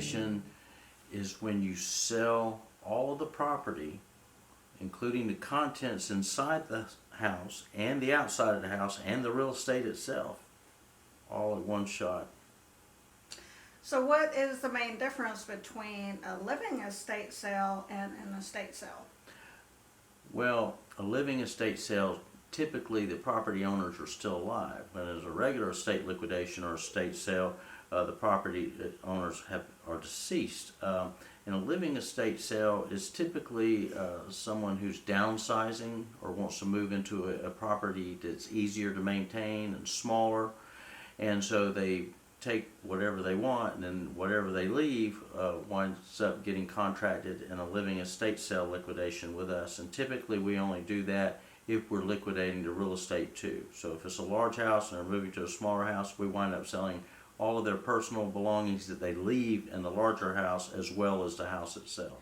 liquidation is when you sell all of the property, including the contents inside the house and the outside of the house and the real estate itself, all at one shot. So what is the main difference between a living estate sale and an estate sale? Well, a living estate sale, typically the property owners are still alive. When there's a regular estate liquidation or estate sale, the property owners are deceased. And a living estate sale is typically someone who's downsizing or wants to move into a property that's easier to maintain and smaller. And so they take whatever they want, and then whatever they leave winds up getting contracted in a living estate sale liquidation with us. And typically we only do that if we're liquidating the real estate too. So if it's a large house and they're moving to a smaller house, we wind up selling all of their personal belongings that they leave in the larger house as well as the house itself.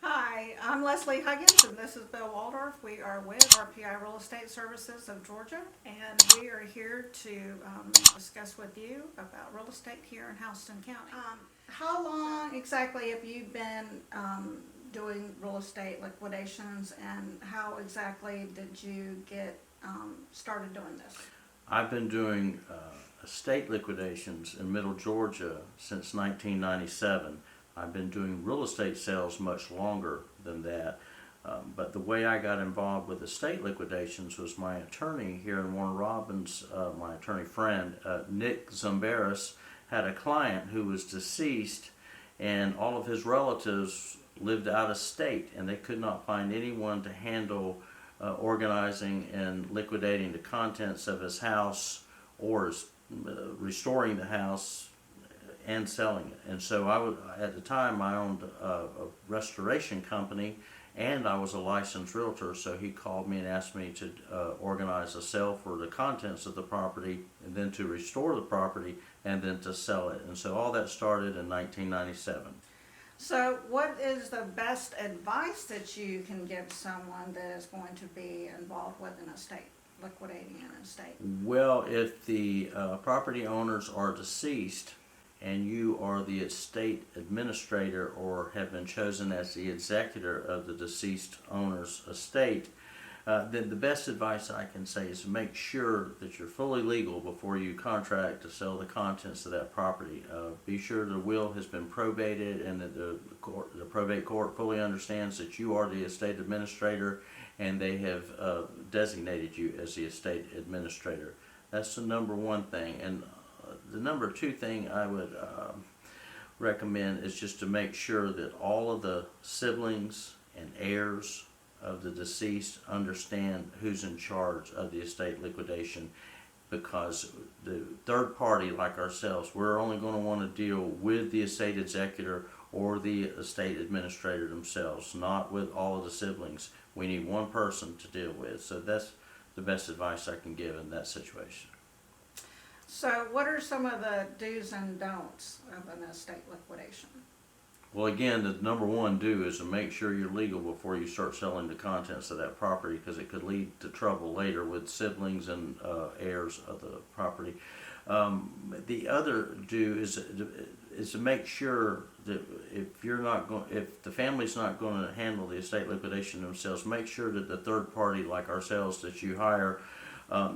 Hi, I'm Leslie Huggins, and this is Bill Waldorf. We are with RPI Real Estate Services of Georgia, and we are here to discuss with you about real estate here in Houston County. How long exactly have you been doing real estate liquidations, and how exactly did you get started doing this? I've been doing estate liquidations in Middle Georgia since 1997. I've been doing real estate sales much longer than that, but the way I got involved with estate liquidations was my attorney here in Warner Robins, my attorney friend, Nick Zumberis, had a client who was deceased, and all of his relatives lived out of state, and they could not find anyone to handle organizing and liquidating the contents of his house or restoring the house and selling it. And so at the time I owned a restoration company, and I was a licensed realtor, so he called me and asked me to organize a sale for the contents of the property, and then to restore the property, and then to sell it. And so all that started in 1997. So what is the best advice that you can give someone that is going to be involved with an estate, liquidating an estate? Well, if the property owners are deceased and you are the estate administrator or have been chosen as the executor of the deceased owner's estate, then the best advice I can say is make sure that you're fully legal before you contract to sell the contents of that property. Be sure the will has been probated and that the probate court fully understands that you are the estate administrator and they have designated you as the estate administrator. That's the number one thing. And the number two thing I would recommend is just to make sure that all of the siblings and heirs of the deceased understand who's in charge of the estate liquidation, because the third party like ourselves, we're only going to want to deal with the estate executor or the estate administrator themselves, not with all of the siblings. We need one person to deal with. So that's the best advice I can give in that situation. So what are some of the do's and don'ts of an estate liquidation? Well, again, the number one do is to make sure you're legal before you start selling the contents of that property, because it could lead to trouble later with siblings and heirs of the property. The other do is to make sure that if the family's not going to handle the estate liquidation themselves, make sure that the third party like ourselves that you hire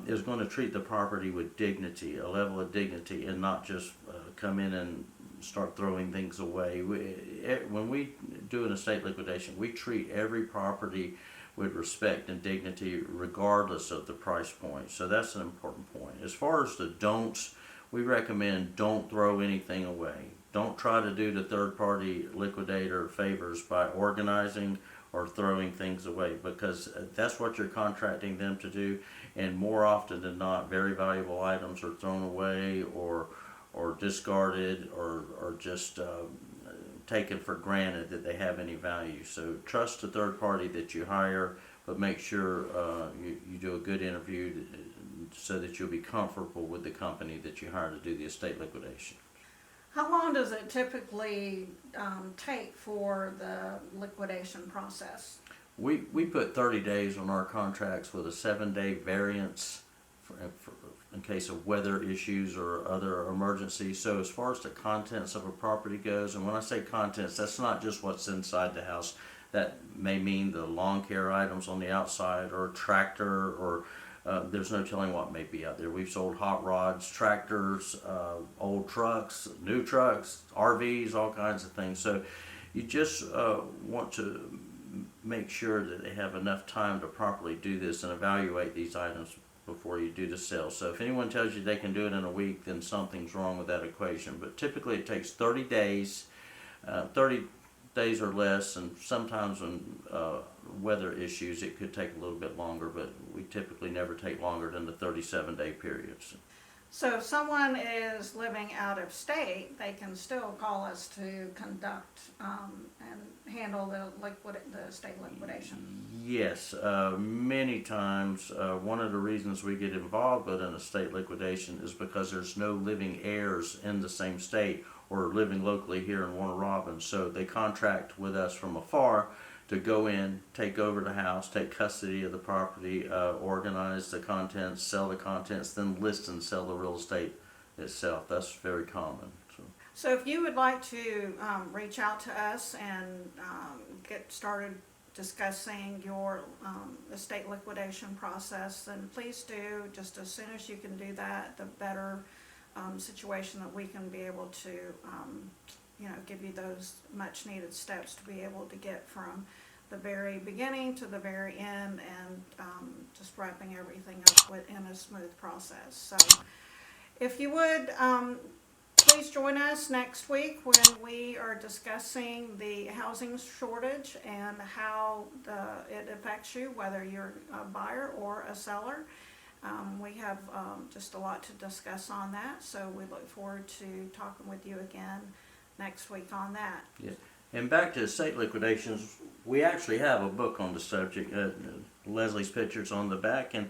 is going to treat the property with dignity, a level of dignity, and not just come in and start throwing things away. When we do an estate liquidation, we treat every property with respect and dignity regardless of the price point. So that's an important point. As far as the don'ts, we recommend don't throw anything away. Don't try to do the third party liquidator favors by organizing or throwing things away, because that's what you're contracting them to do, and more often than not very valuable items are thrown away or discarded or just taken for granted that they have any value. So trust the third party that you hire, but make sure you do a good interview so that you'll be comfortable with the company that you hire to do the estate liquidation. How long does it typically take for the liquidation process? We put 30 days on our contracts with a 7-day variance case of weather issues or other emergencies. So as far as the contents of a property goes, and when I say contents, that's not just what's inside the house. That may mean the lawn care items on the outside, or a tractor, or there's no telling what may be out there. We've sold hot rods, tractors, old trucks, new trucks, RVs, all kinds of things. So you just want to make sure that they have enough time to properly do this and evaluate these items before you do the sale. So if anyone tells you they can do it in a week, then something's wrong with that equation. But typically it takes 30 days, 30 days or less, and sometimes when weather issues it could take a little bit longer, but we typically never take longer than the 37-day periods. So if someone is living out of state, they can still call us to conduct and handle the estate liquidation. Yes, many times one of the reasons we get involved with an estate liquidation is because there's no living heirs in the same state or living locally here in Warner Robins. So they contract with us from afar to go in, take over the house, take custody of the property, organize the contents, sell the contents, then list and sell the real estate itself. That's very common. So if you would like to reach out to us and get started discussing your estate liquidation process, then please do. Just as soon as you can do that, the better situation that we can be able to give you those much needed steps to be able to get from the very beginning to the very end, and just wrapping everything up in a smooth process. So if you would, please join us next week when we are discussing the housing shortage and how it affects you, whether you're a buyer or a seller. We have just a lot to discuss on that, so we look forward to talking with you again next week on that. Yeah. And back to estate liquidations, we actually have a book on the subject. Leslie's picture's on the back, and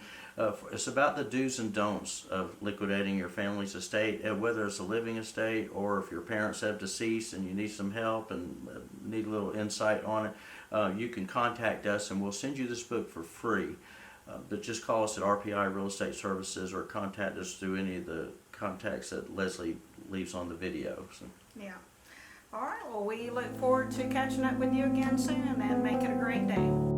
it's about the do's and don'ts of liquidating your family's estate, whether it's a living estate or if your parents have deceased and you need some help and need a little insight on it. You can contact us and we'll send you this book for free. But just call us at RPI Real Estate Services or contact us through any of the contacts that Leslie leaves on the video. So. Yeah. All right. Well, we look forward to catching up with you again soon, and make it a great day.